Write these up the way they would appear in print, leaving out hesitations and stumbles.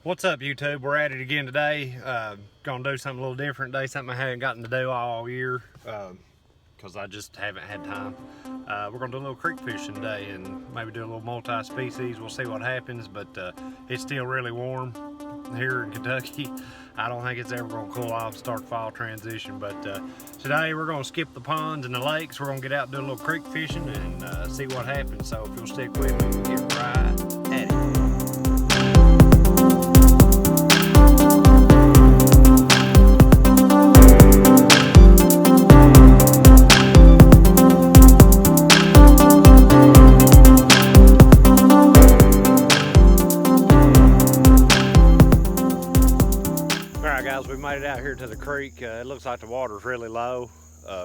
What's up, YouTube? We're at it again today. Gonna do something a little different today, something I haven't gotten to do all year because I just haven't had time. We're gonna do a little creek fishing today and maybe do a little multi-species. We'll see what happens, but it's still really warm here in Kentucky. I don't think it's ever gonna cool off and start the fall transition, but today we're gonna skip the ponds and the lakes. We're gonna get out and do a little creek fishing and see what happens. So if you'll stick with me, we'll get right at it. We made it out here to the creek. It looks like the water's really low,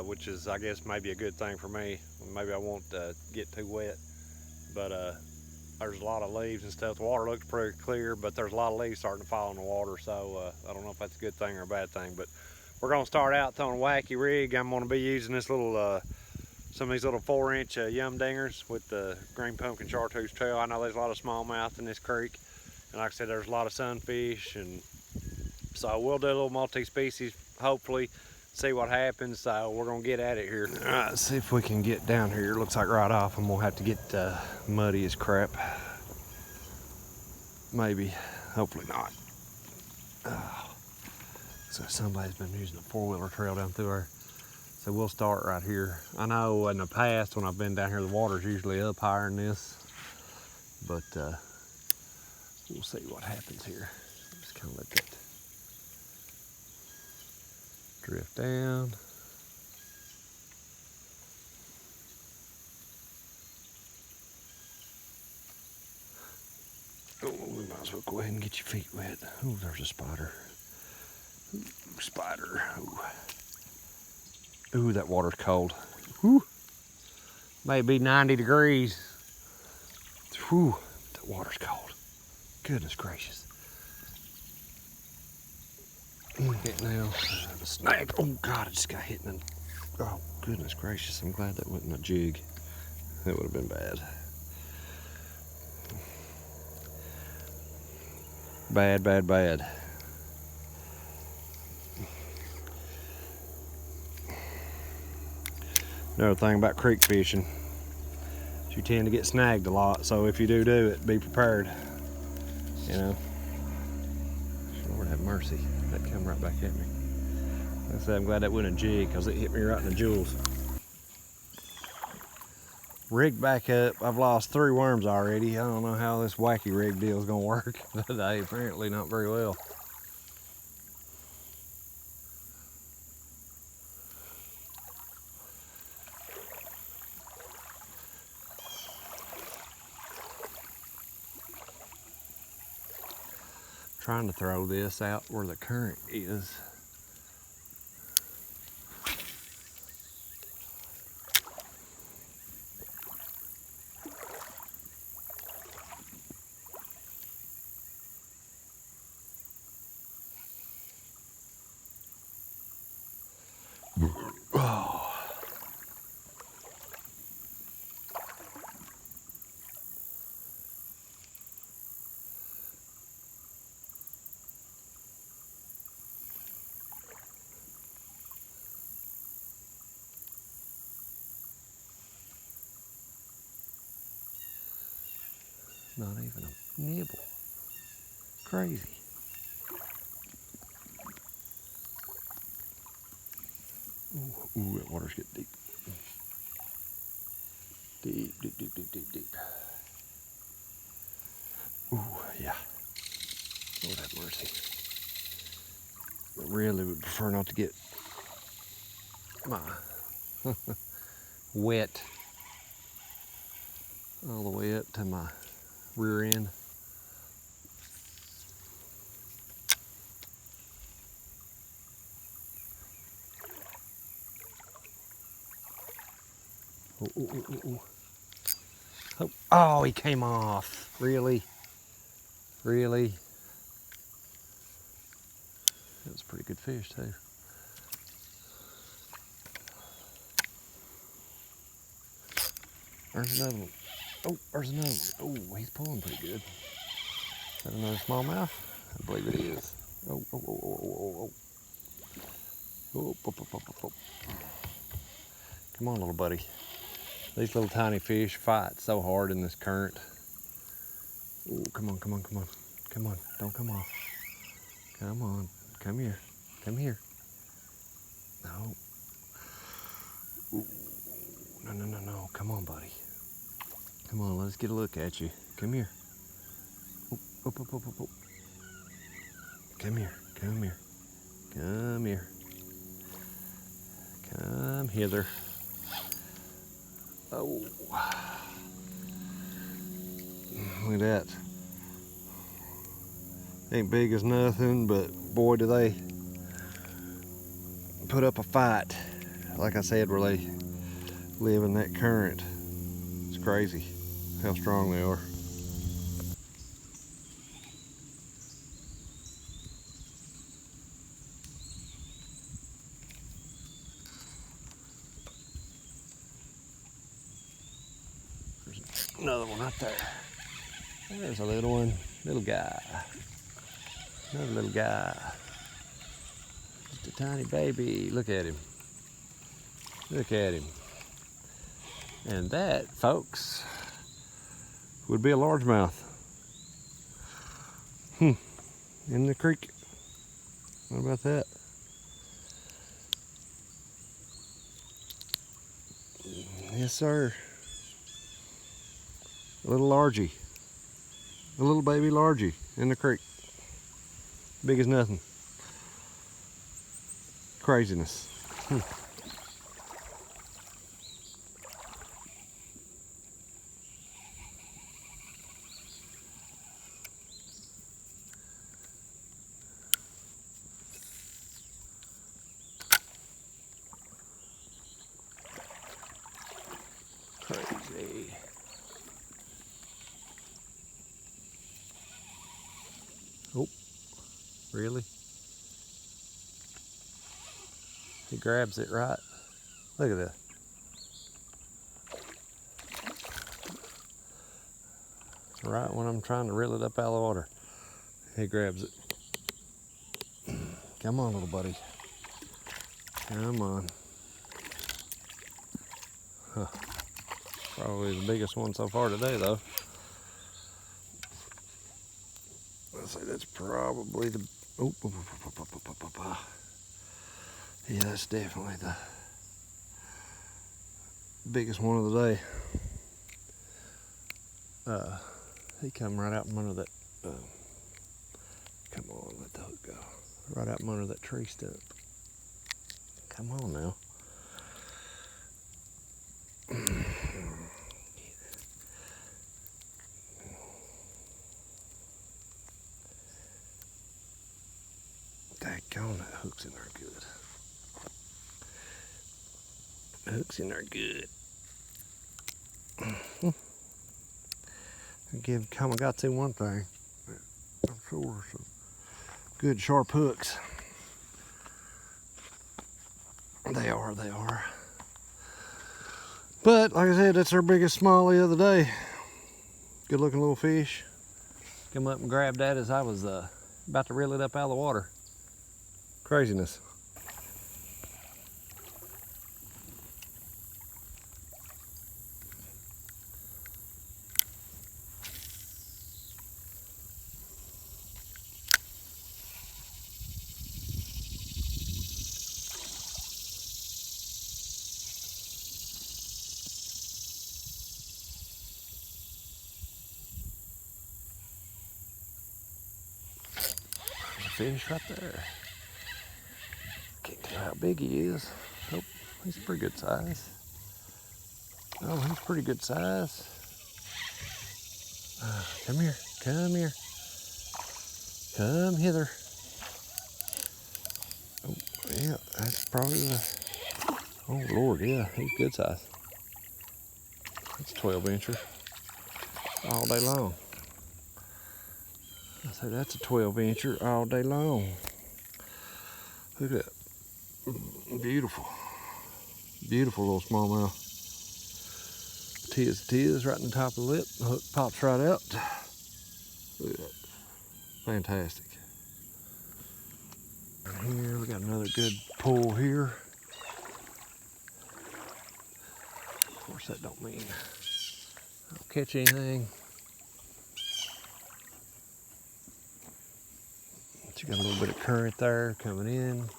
which is, I guess, maybe a good thing for me. Maybe I won't get too wet, but there's a lot of leaves and stuff. The water looks pretty clear, but there's a lot of leaves starting to fall in the water, so I don't know if that's a good thing or a bad thing. But we're gonna start out on a wacky rig. I'm gonna be using this little, some of these little 4-inch yum dingers with the green pumpkin chartreuse trail. I know there's a lot of smallmouth in this creek, and like I said, there's a lot of sunfish, and so we'll do a little multi-species, hopefully, see what happens. So we're gonna get at it here. All right, see if we can get down here. It looks like right off I'm gonna have to get muddy as crap. Maybe, hopefully not. So somebody's been using a 4-wheeler trail down through there. So we'll start right here. I know in the past when I've been down here, the water's usually up higher than this, but we'll see what happens here. Just kind of let that drift down. Oh, we might as well go ahead and get your feet wet. Oh, there's a spider. Ooh, spider. Ooh, that water's cold. Whew. Maybe 90 degrees. Whew, that water's cold. Goodness gracious. Hit now. A snag. Oh God, I just got hit in. Oh goodness gracious! I'm glad that wasn't a jig. That would have been bad. Bad, bad, bad. Another thing about creek fishing is you tend to get snagged a lot. So if you do it, be prepared. You know. Lord have mercy. That come right back at me. Like I said, I'm glad that wasn't a jig because it hit me right in the jewels. Rig back up. I've lost 3 worms already. I don't know how this wacky rig deal is going to work today. Apparently not very well. Trying to throw this out where the current is. Oh. Not even a nibble. Crazy. Ooh, that water's getting deep. Deep, deep, deep, deep, deep, deep. Ooh, yeah. Lord have mercy. I really would prefer not to get my wet all the way up to my rear end. Oh, he came off. Really? Really? That was a pretty good fish too. There's another one. Oh, there's another one. Oh, he's pulling pretty good. Is that another smallmouth? I believe it is. Oh, oh, oh, oh, oh, oh. Oh, oh, oh, oh, oh. Come on, little buddy. These little tiny fish fight so hard in this current. Oh, come on, come on, come on. Come on, don't come off. Come on, come here, come here. No. Ooh. No, no, no, no, come on, buddy. Come on, let's get a look at you. Come here. Oh, oh, oh, oh, oh, oh. Come here, come here, come here. Come hither. Oh. Look at that. Ain't big as nothing, but boy do they put up a fight. Like I said, where they live in that current. It's crazy how strong they are. There's another one right there. There's a little one, little guy. Another little guy. Just a tiny baby. Look at him. Look at him. And that, folks, would be a largemouth. In the creek. What about that? Yes, sir. A little largie. A little baby largie in the creek. Big as nothing. Craziness. Crazy. Oh, really? He grabs it right. Look at that. Right when I'm trying to reel it up out of the water, he grabs it. Come on, little buddy. Come on. Huh. Probably the biggest one so far today, though. I'd say that's probably the. Oh, yeah, that's definitely the biggest one of the day. He come right out from under that. Come on, let the hook go. Right out from under that tree stump. Come on now. Daggone, that hook's in there good. The hook's in there good. I give Kamigatsu one thing. I'm sure some good sharp hooks. They are, they are. But like I said, that's our biggest smallie of the day. Good looking little fish. Come up and grabbed that as I was about to reel it up out of the water. Craziness. Fish right there. Can't tell how big he is. Oh, he's pretty good size. Oh, he's pretty good size. Come here, come here. Come hither. Oh, yeah, that's probably the. Oh, Lord, yeah, he's good size. That's a 12-incher all day long. I say that's a 12-incher all day long. Look at that. Beautiful. Beautiful little smallmouth. Tiz right in the top of the lip. The hook pops right out. Look at that. Fantastic. Here we got another good pull here. Of course, that don't mean I'll catch anything. But you got a little bit of current there coming in.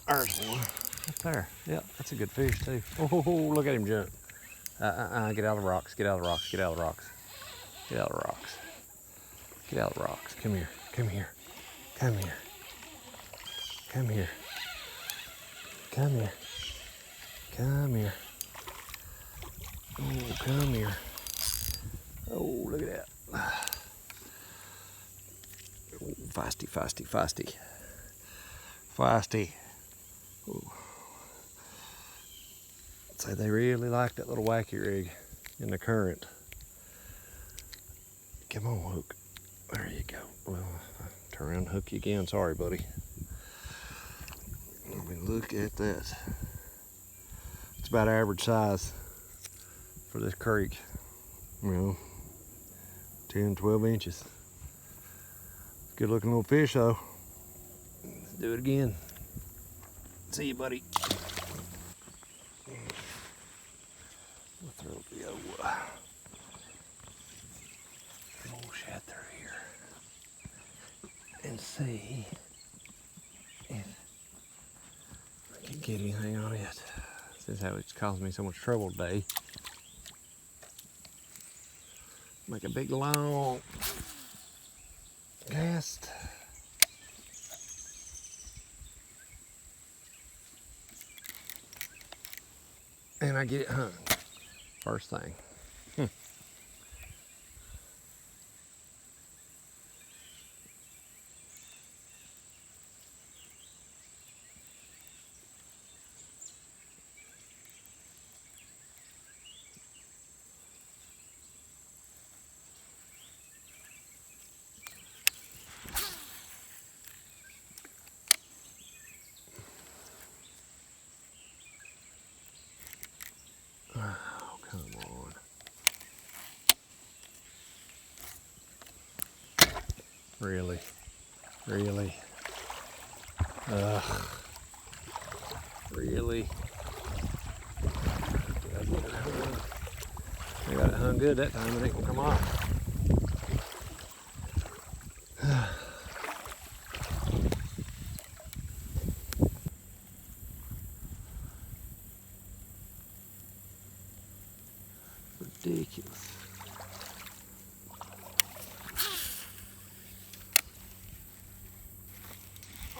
There's one. Right there. Yep, that's a good fish too. Oh, look at him jump. Get out of the rocks. Get out of the rocks. Get out of the rocks. Get out of the rocks. Get out of the rocks. Come here. Come here. Come here. Come here. Come here. Come here. Oh, come here. Oh, look at that. Oh, feisty, feisty, feisty. Feisty. Ooh. I'd say they really like that little wacky rig in the current. Come on, hook. There you go. Well, turn around and hook you again. Sorry, buddy. I mean, look at that. It's about average size for this creek. You know, 10, 12 inches. Good looking little fish though. Let's do it again. See you, buddy. We'll throw the old bullshit through here and see if I can get anything on it. This is how it's caused me so much trouble today. Make a big long cast. And I get it hung. First thing. Oh, come on. Really? Really? Ugh. Really? I got it hung good that time, it ain't gonna come off. Ridiculous.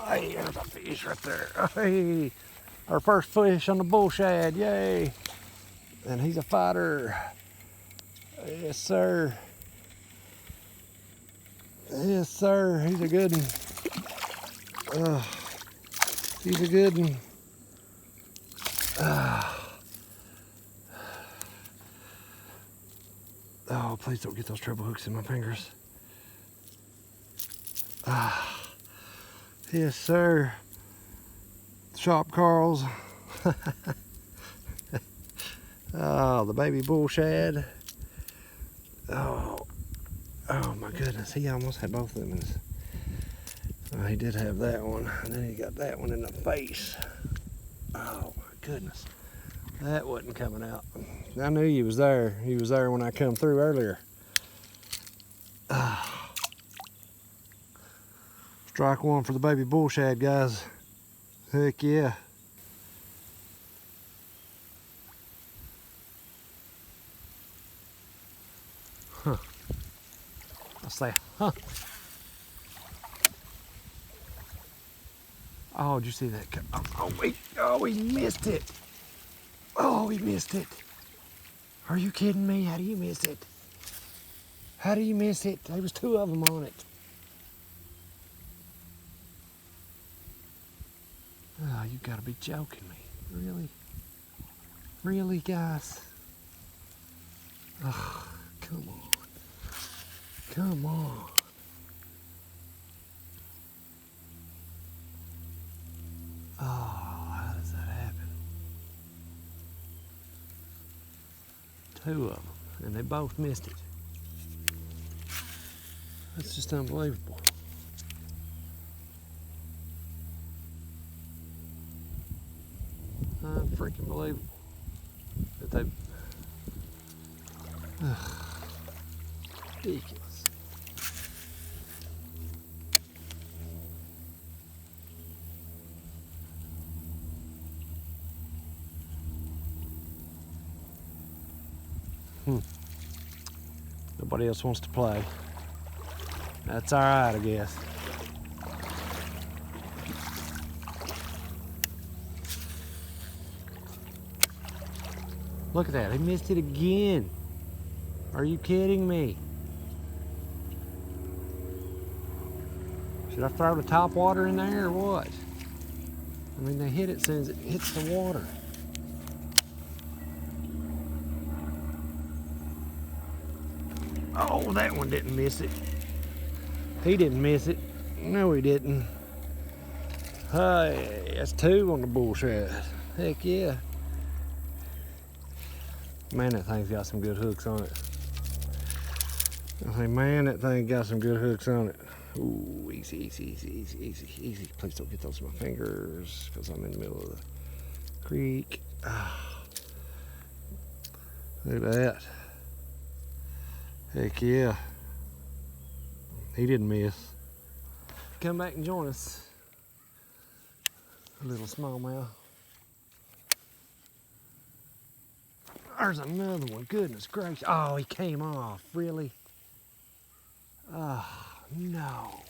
Hey, there's a fish right there. Hey, our first fish on the bull shad, yay. And he's a fighter. Yes, sir. Yes, sir, he's a good one. He's a good one. Oh, please don't get those treble hooks in my fingers. Yes, sir. Shop Carls. Oh, the baby bull shad. Oh my goodness. He almost had both of them in his. He did have that one, and then he got that one in the face. Oh my goodness. That wasn't coming out. I knew he was there. He was there when I come through earlier. Strike one for the baby bull shad, guys. Heck yeah. Huh. I'll say, huh. Oh, did you see that? Oh, wait. Oh, he missed it. Oh, he missed it. Are you kidding me? How do you miss it? How do you miss it? There was two of them on it. Oh, you gotta be joking me. Really? Really, guys? Oh, come on. Come on. Oh, how does that happen? Two of them, and they both missed it. That's just unbelievable. freaking believable that they. Ridiculous. Nobody else wants to play. That's all right, I guess. Look at that, he missed it again. Are you kidding me? Should I throw the top water in there or what? I mean, they hit it as soon as it hits the water. Oh, that one didn't miss it. He didn't miss it. No, he didn't. Hey, that's 2 on the bull shad. Heck yeah. Man, that thing's got some good hooks on it. I say, man, that thing got some good hooks on it. Ooh, easy, easy, easy, easy, easy, easy. Please don't get those in my fingers because I'm in the middle of the creek. Ah. Look at that. Heck yeah. He didn't miss. Come back and join us. A little smallmouth. There's another one. Goodness gracious. Oh, he came off. Really? Oh, no.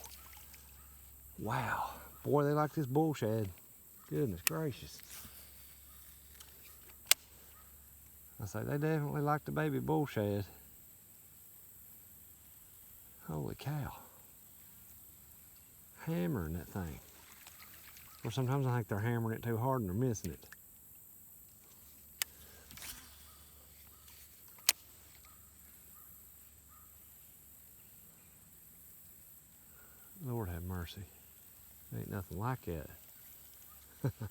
Wow. Boy, they like this bull shad. Goodness gracious. I say, they definitely like the baby bull shad. Holy cow. Hammering that thing. Or sometimes I think they're hammering it too hard and they're missing it. Lord have mercy. Ain't nothing like that.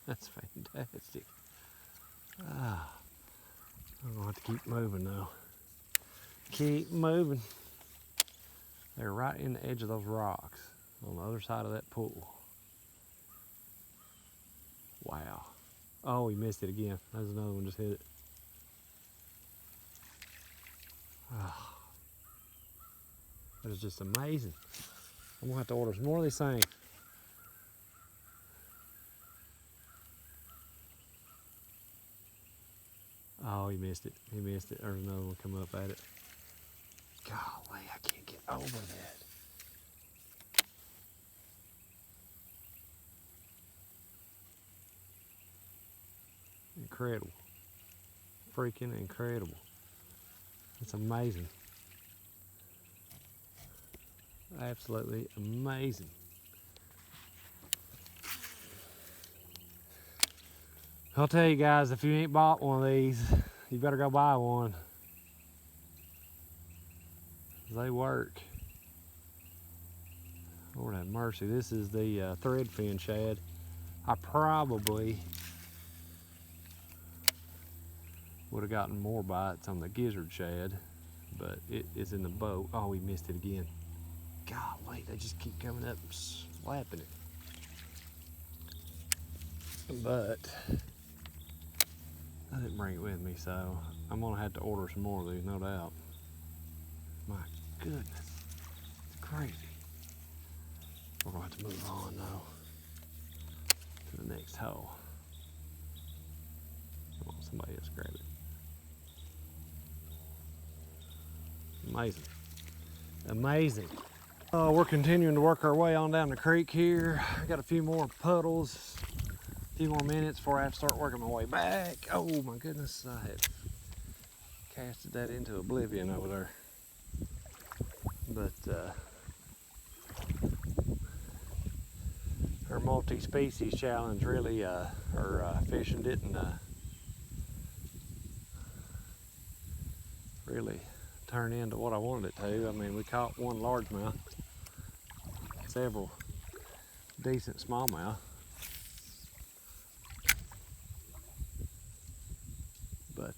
That's fantastic. Ah, I'm gonna have to keep moving now. Keep moving. They're right in the edge of those rocks on the other side of that pool. Wow. Oh, he missed it again. There's another one just hit it. Oh, that is just amazing. I'm gonna have to order some more of these things. Oh, he missed it. He missed it. There's another one come up at it. Golly, I can't get over that. Incredible. Freaking incredible. It's amazing. Absolutely amazing. I'll tell you guys, if you ain't bought one of these, you better go buy one. They work. Lord have mercy. This is the threadfin shad. I probably would have gotten more bites on the gizzard shad, but it is in the boat. Oh, we missed it again. Golly, they just keep coming up and slapping it. But I didn't bring it with me, so I'm gonna have to order some more of these, no doubt. My goodness, it's crazy. We're gonna have to move on though to the next hole. Come on, somebody else grab it. Amazing, amazing. Oh, we're continuing to work our way on down the creek here. I got a few more puddles, a few more minutes before I have to start working my way back. Oh my goodness, I have casted that into oblivion over there. But our multi-species challenge really, or fishing didn't really turn into what I wanted it to. I mean, we caught one largemouth, several decent smallmouth, but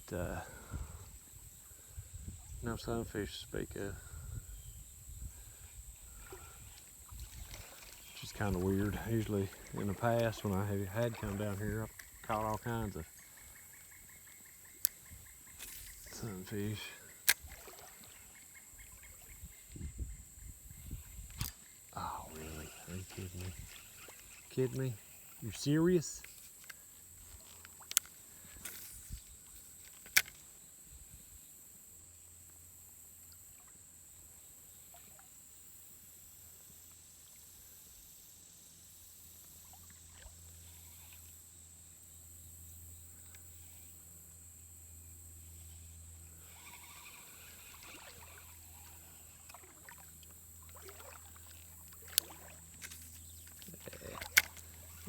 no sunfish to speak of. Which is kind of weird. Usually in the past when I had come down here, I've caught all kinds of Sunfish. Oh, really? Are you kidding me? Kidding me? You serious?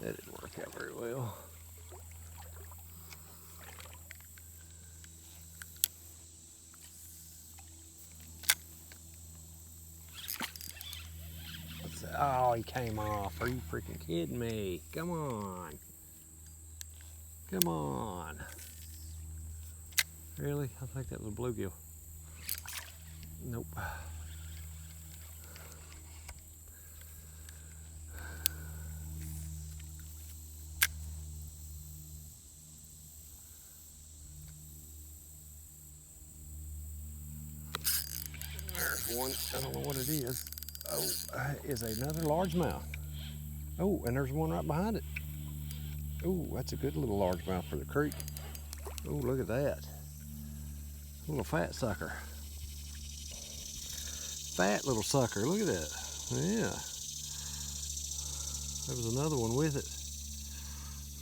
That didn't work out very well. Oh, he came off. Are you freaking kidding me? Come on. Come on. Really? I think that was a bluegill. Nope. There's one. I don't know what it is. Oh, is another largemouth. Oh, and there's one right behind it. Oh, that's a good little largemouth for the creek. Oh, look at that. A little fat sucker. Fat little sucker. Look at that. Yeah. There was another one with it.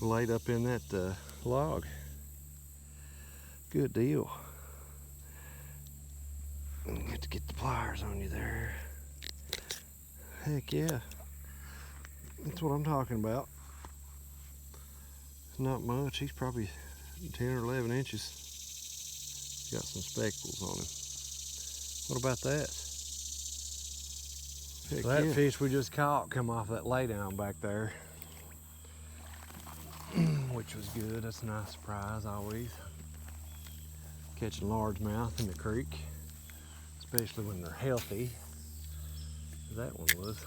Laid up in that log. Good deal. Get to get the pliers on you there. Heck yeah. That's what I'm talking about. Not much. He's probably 10 or 11 inches. Got some speckles on him. What about that? Heck so that yeah. Fish we just caught come off that laydown back there, which was good. That's a nice surprise always. Catching largemouth in the creek, especially when they're healthy. That one was.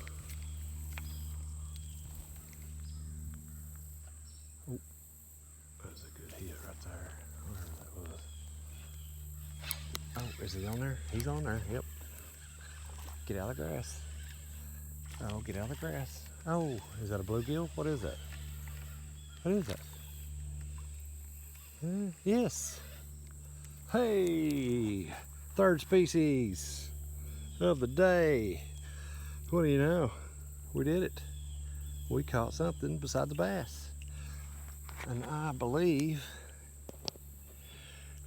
Oh, that was a good hit right there. Whatever that was. Oh, is he on there? He's on there. Yep. Get out of the grass. Oh, get out of the grass. Oh, is that a bluegill? What is that? What is that? Yes. Hey, third species of the day. What do you know? We did it. We caught something besides a bass. And I believe,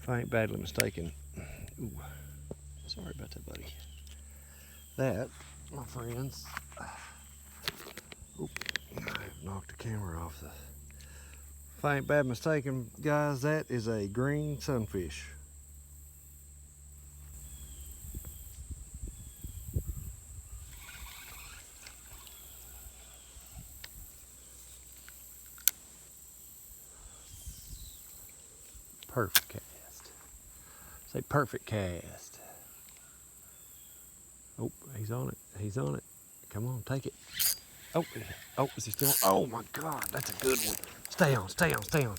if I ain't badly mistaken, ooh, sorry about that, buddy. That, my friends, oop, I knocked the camera off. If I ain't bad mistaken, guys, that is a green sunfish. Perfect cast. Say perfect cast. Oh, he's on it. He's on it. Come on, take it. Oh, is he still on? Oh my God, that's a good one. Stay on, stay on, stay on.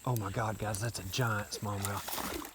Oh my God, guys, that's a giant smallmouth.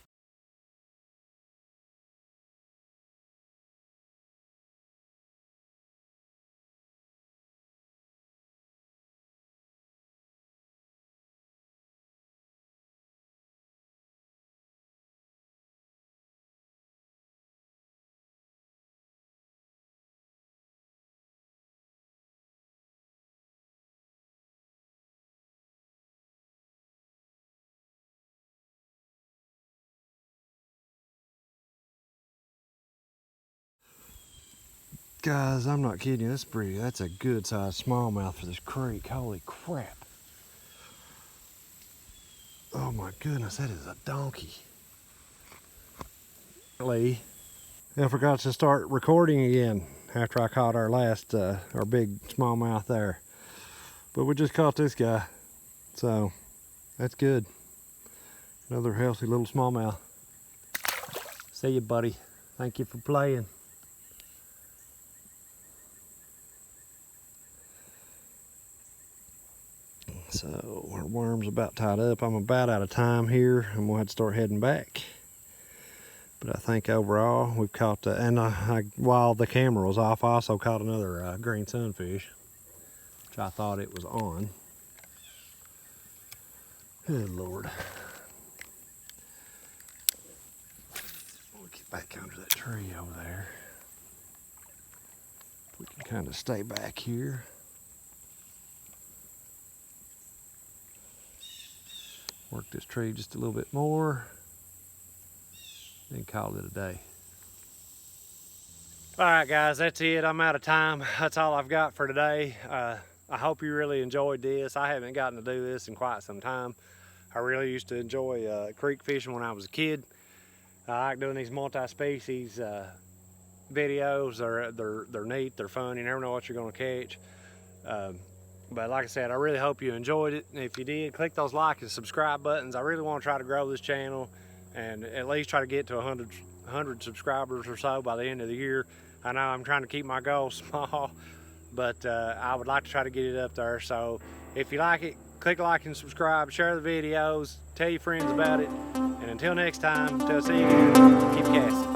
Guys, I'm not kidding you, that's a good sized smallmouth for this creek. Holy crap. Oh my goodness, that is a donkey. I forgot to start recording again after I caught our last, our big smallmouth there. But we just caught this guy, so that's good. Another healthy little smallmouth. See you, buddy. Thank you for playing. So our worm's about tied up. I'm about out of time here. I'm gonna have to start heading back. But I think overall we've caught, while the camera was off, I also caught another green sunfish, which I thought it was on. Good Lord. We'll get back under that tree over there. We can kind of stay back here. Work this tree just a little bit more, then call it a day. All right, guys, that's it. I'm out of time. That's all I've got for today. I hope you really enjoyed this. I haven't gotten to do this in quite some time. I really used to enjoy creek fishing when I was a kid. I like doing these multi-species videos. They're neat, they're fun. You never know what you're gonna catch. But like I said, I really hope you enjoyed it. And if you did, click those like and subscribe buttons. I really want to try to grow this channel and at least try to get to 100 subscribers or so by the end of the year. I know I'm trying to keep my goals small, but I would like to try to get it up there. So if you like it, click like and subscribe, share the videos, tell your friends about it. And until next time, till see you again, keep casting.